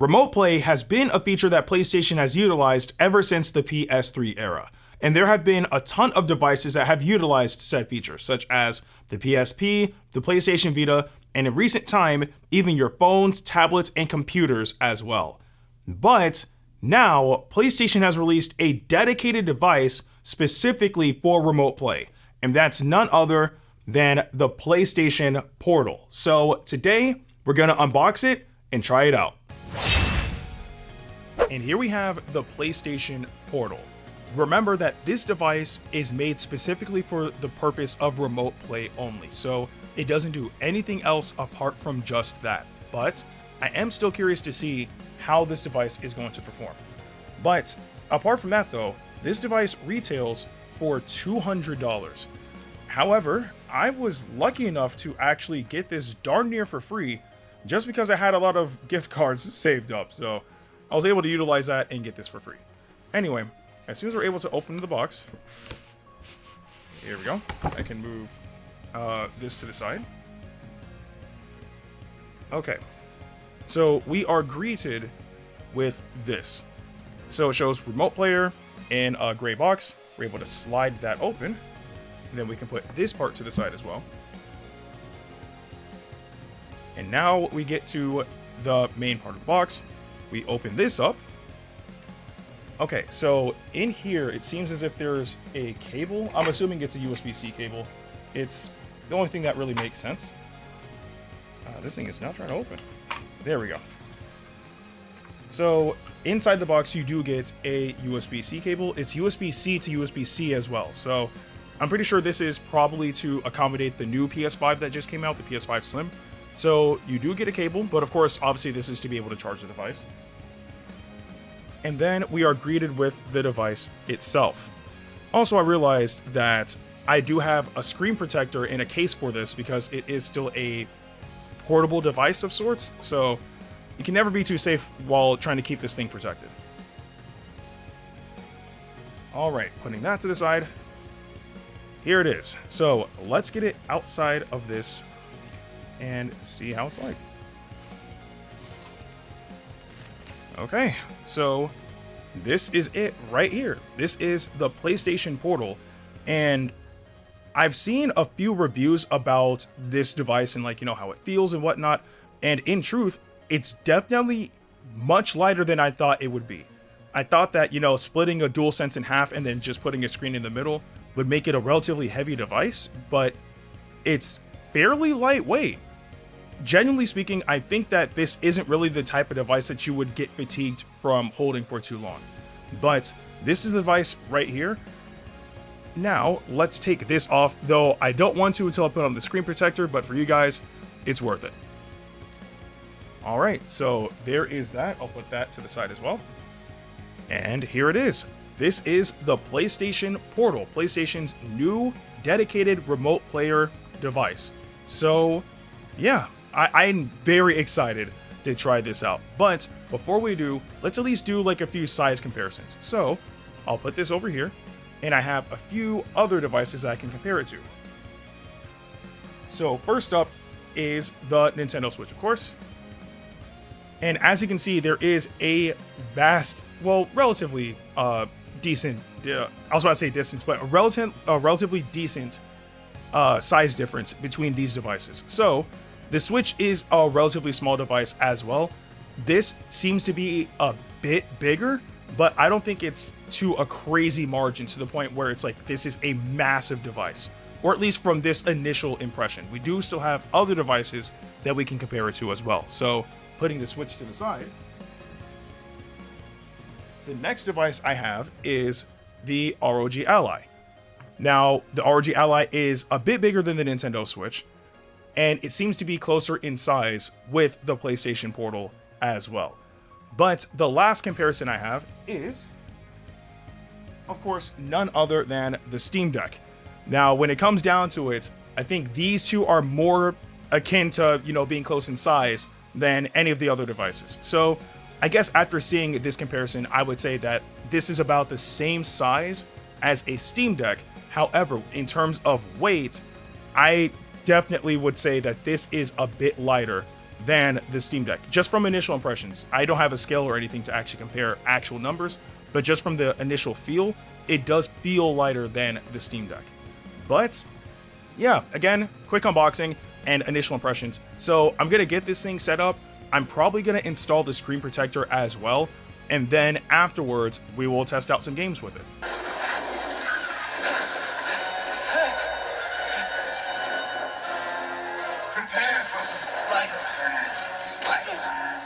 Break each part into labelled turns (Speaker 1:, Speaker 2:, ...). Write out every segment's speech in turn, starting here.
Speaker 1: Remote play has been a feature that PlayStation has utilized ever since the PS3 era, and there have been a ton of devices that have utilized said feature, such as the PSP, the PlayStation Vita, and in recent time, even your phones, tablets, and computers as well. But now, PlayStation has released a dedicated device specifically for remote play, and that's none other than the PlayStation Portal. So today, we're gonna unbox it and try it out. And here we have the PlayStation Portal. Remember that this device is made specifically for the purpose of remote play only, so it doesn't do anything else apart from just that. But I am still curious to see how this device is going to perform. But apart from that though, this device retails for $200. However, I was lucky enough to actually get this darn near for free just because I had a lot of gift cards saved up, so I was able to utilize that and get this for free. Anyway, as soon as we're able to open the box, here we go. I can move this to the side. Okay, so we are greeted with this. So it shows remote player in a gray box. We're able to slide that open, and then we can put this part to the side as well. And now we get to the main part of the box. We open this up. Okay, so in here, it seems as if there's a cable. I'm assuming it's a USB-C cable. It's the only thing that really makes sense. This thing is not trying to open. There we go. So inside the box, you do get a USB-C cable. It's USB-C to USB-C as well. So I'm pretty sure this is probably to accommodate the new PS5 that just came out, the PS5 Slim. So you do get a cable, but of course, obviously this is to be able to charge the device. And then we are greeted with the device itself. Also, I realized that I do have a screen protector in a case for this because it is still a portable device of sorts. So you can never be too safe while trying to keep this thing protected. All right, putting that to the side. Here it is. So let's get it outside of this and see how it's like. Okay, so this is it right here. This is the PlayStation Portal, and I've seen a few reviews about this device and like, you know, how it feels and whatnot, and in truth, it's definitely much lighter than I thought it would be. I thought that, you know, splitting a DualSense in half and then just putting a screen in the middle would make it a relatively heavy device, but it's fairly lightweight. Genuinely speaking, I think that this isn't really the type of device that you would get fatigued from holding for too long. But this is the device right here. Now, let's take this off, though I don't want to until I put on the screen protector, but for you guys, it's worth it. All right, so there is that. I'll put that to the side as well. And here it is. This is the PlayStation Portal, PlayStation's new dedicated remote player device. So, yeah. I'm very excited to try this out, but before we do, let's at least do like a few size comparisons. So I'll put this over here, and I have a few other devices I can compare it to. So first up is the Nintendo Switch, of course. And as you can see, there is a vast, well, relatively decent, I was about to say distance, but a relatively decent size difference between these devices. So the Switch is a relatively small device as well. This seems to be a bit bigger, but I don't think it's to a crazy margin to the point where it's like this is a massive device, or at least from this initial impression. We do still have other devices that we can compare it to as well. So putting the Switch to the side, the next device I have is the ROG Ally. Now, the ROG Ally is a bit bigger than the Nintendo Switch, and it seems to be closer in size with the PlayStation Portal as well. But the last comparison I have is, of course, none other than the Steam Deck. Now, when it comes down to it, I think these two are more akin to, you know, being close in size than any of the other devices. So I guess after seeing this comparison, I would say that this is about the same size as a Steam Deck. However, in terms of weight, I definitely would say that this is a bit lighter than the Steam Deck, just from initial impressions. I don't have a scale or anything to actually compare actual numbers, but just from the initial feel, it does feel lighter than the Steam Deck. But yeah, again, quick unboxing and initial impressions. So I'm gonna get this thing set up. I'm probably gonna install the screen protector as well, and then afterwards we will test out some games with it.
Speaker 2: Prepare for some sleight of hand. Sleight of hand.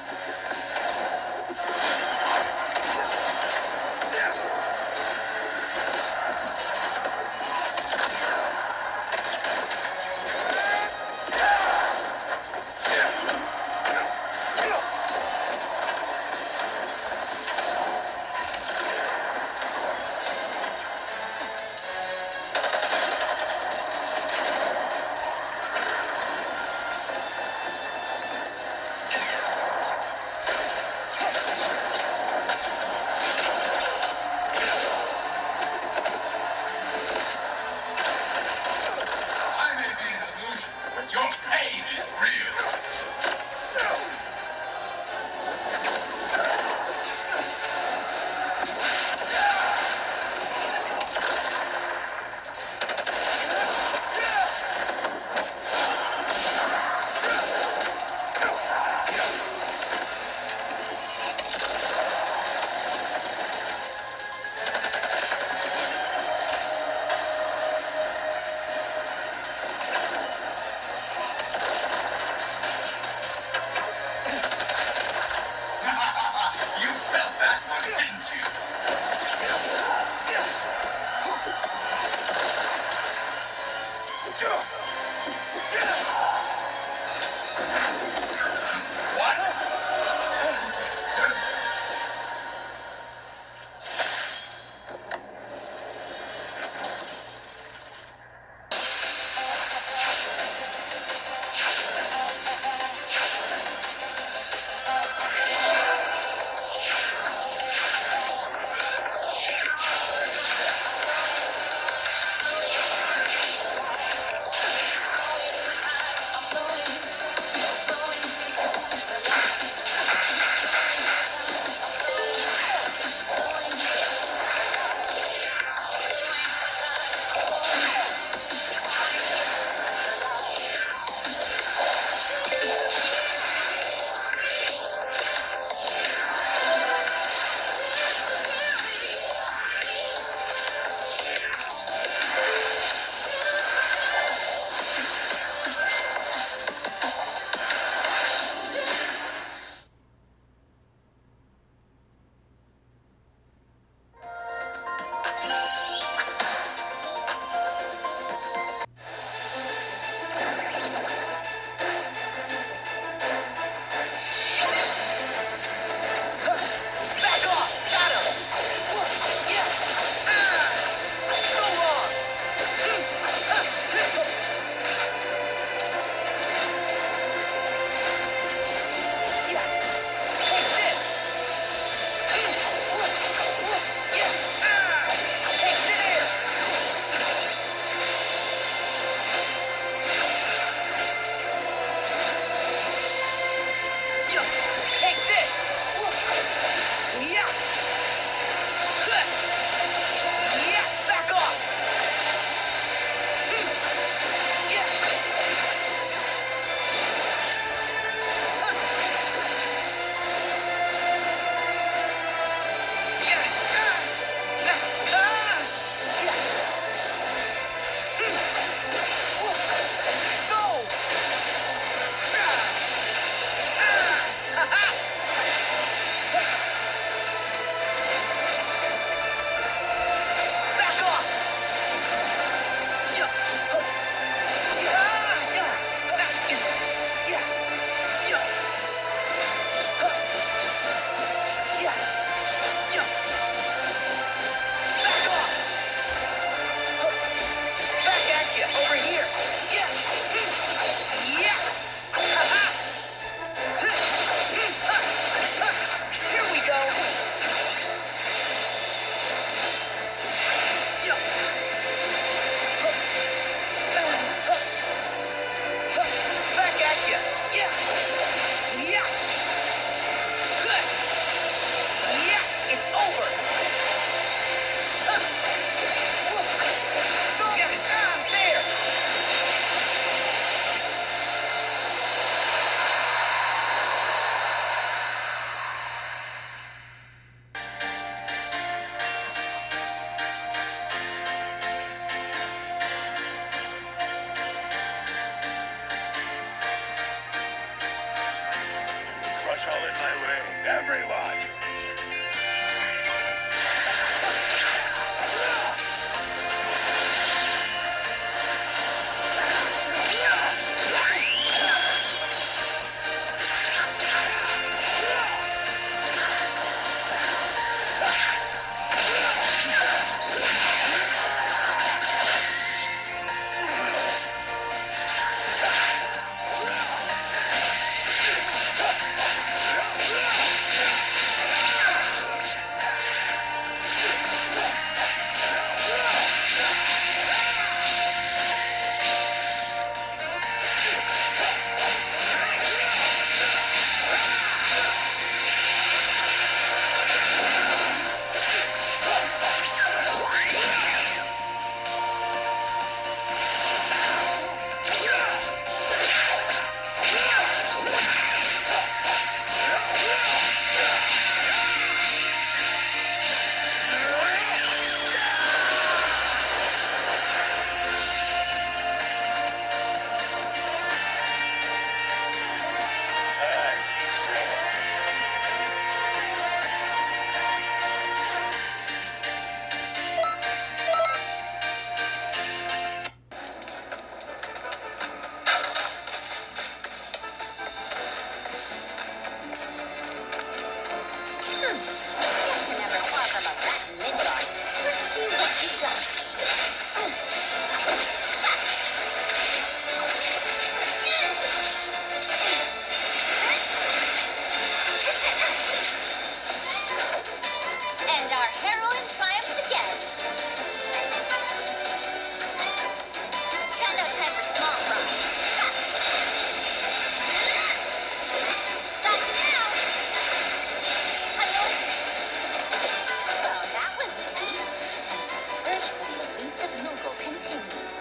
Speaker 3: You never far from a rat midgard. Let's see what you got. And our heroine triumphs again. Got no time for small fry. Stop now! Hello? Well, that was easy. Search for the elusive Moogle continues.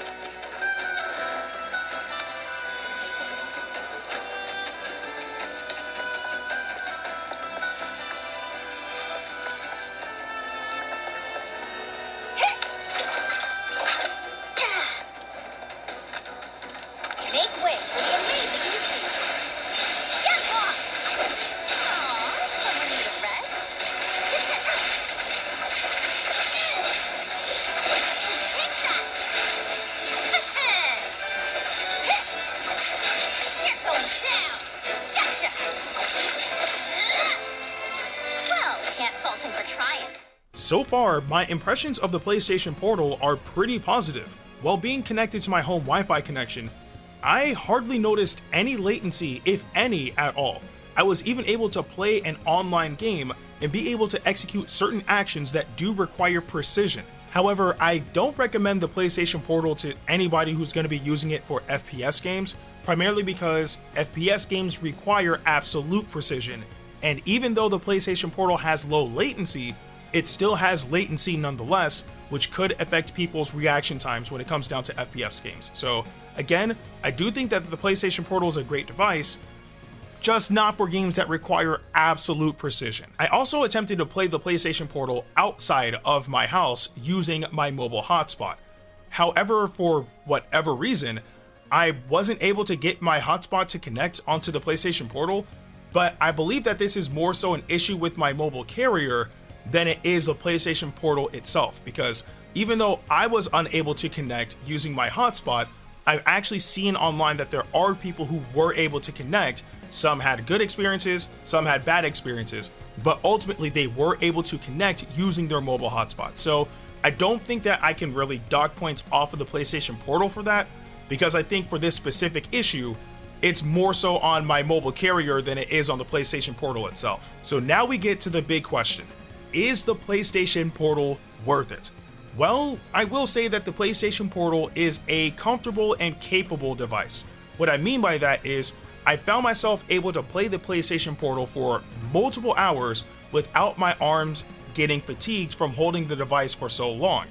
Speaker 3: Make way for the amazing Yuki. Get off! Aw, someone need a rest? Take that! You're going down! Gotcha! Well, can't fault him for trying.
Speaker 1: So far, my impressions of the PlayStation Portal are pretty positive. While being connected to my home Wi-Fi connection, I hardly noticed any latency, if any, at all. I was even able to play an online game and be able to execute certain actions that do require precision. However, I don't recommend the PlayStation Portal to anybody who's going to be using it for FPS games, primarily because FPS games require absolute precision, and even though the PlayStation Portal has low latency, it still has latency nonetheless, which could affect people's reaction times when it comes down to FPS games. So again, I do think that the PlayStation Portal is a great device, just not for games that require absolute precision. I also attempted to play the PlayStation Portal outside of my house using my mobile hotspot. However, for whatever reason, I wasn't able to get my hotspot to connect onto the PlayStation Portal, but I believe that this is more so an issue with my mobile carrier than it is the PlayStation Portal itself, because even though I was unable to connect using my hotspot, I've actually seen online that there are people who were able to connect. Some had good experiences, some had bad experiences, but ultimately they were able to connect using their mobile hotspot. So I don't think that I can really dock points off of the PlayStation Portal for that, because I think for this specific issue, it's more so on my mobile carrier than it is on the PlayStation Portal itself. So now we get to the big question. Is the PlayStation Portal worth it? Well, I will say that the PlayStation Portal is a comfortable and capable device. What I mean by that is, I found myself able to play the PlayStation Portal for multiple hours without my arms getting fatigued from holding the device for so long.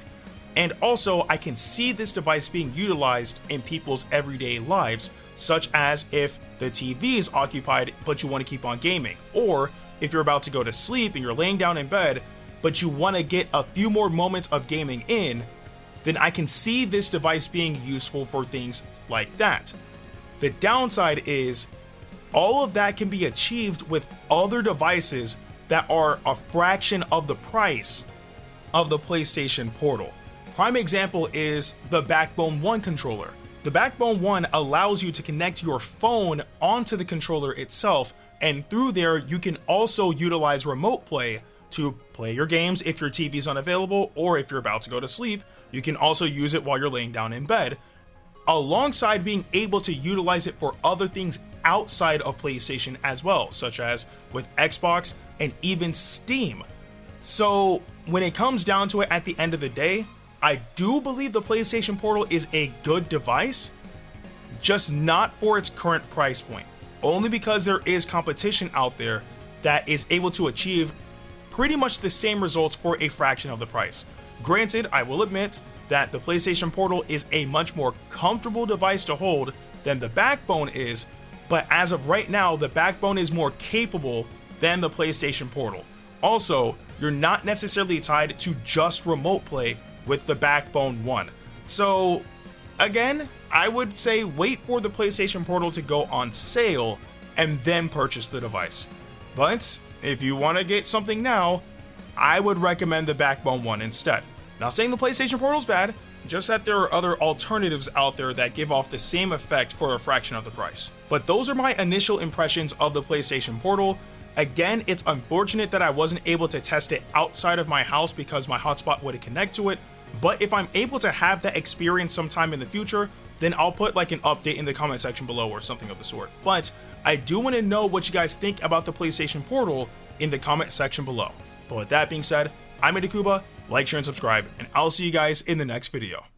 Speaker 1: And also, I can see this device being utilized in people's everyday lives, such as if the TV is occupied but you want to keep on gaming, or if you're about to go to sleep and you're laying down in bed but you want to get a few more moments of gaming in, then I can see this device being useful for things like that. The downside is all of that can be achieved with other devices that are a fraction of the price of the PlayStation Portal. Prime example is the Backbone 1 controller. The Backbone 1 allows you to connect your phone onto the controller itself, and through there you can also utilize remote play to play your games if your TV is unavailable, or if you're about to go to sleep, you can also use it while you're laying down in bed, alongside being able to utilize it for other things outside of PlayStation as well, such as with Xbox and even Steam. So when it comes down to it at the end of the day, I do believe the PlayStation Portal is a good device, just not for its current price point, only because there is competition out there that is able to achieve pretty much the same results for a fraction of the price. Granted, I will admit that the PlayStation Portal is a much more comfortable device to hold than the Backbone is, but as of right now, the Backbone is more capable than the PlayStation Portal. Also, you're not necessarily tied to just remote play with the Backbone 1. So again, I would say wait for the PlayStation Portal to go on sale and then purchase the device. But if you want to get something now, I would recommend the Backbone 1 instead. Not saying the PlayStation Portal is bad, just that there are other alternatives out there that give off the same effect for a fraction of the price. But those are my initial impressions of the PlayStation Portal. Again, it's unfortunate that I wasn't able to test it outside of my house because my hotspot wouldn't connect to it, but if I'm able to have that experience sometime in the future, then I'll put like an update in the comment section below or something of the sort. But I do want to know what you guys think about the PlayStation Portal in the comment section below. But with that being said, I'm Ndukauba, like, share, and subscribe, and I'll see you guys in the next video.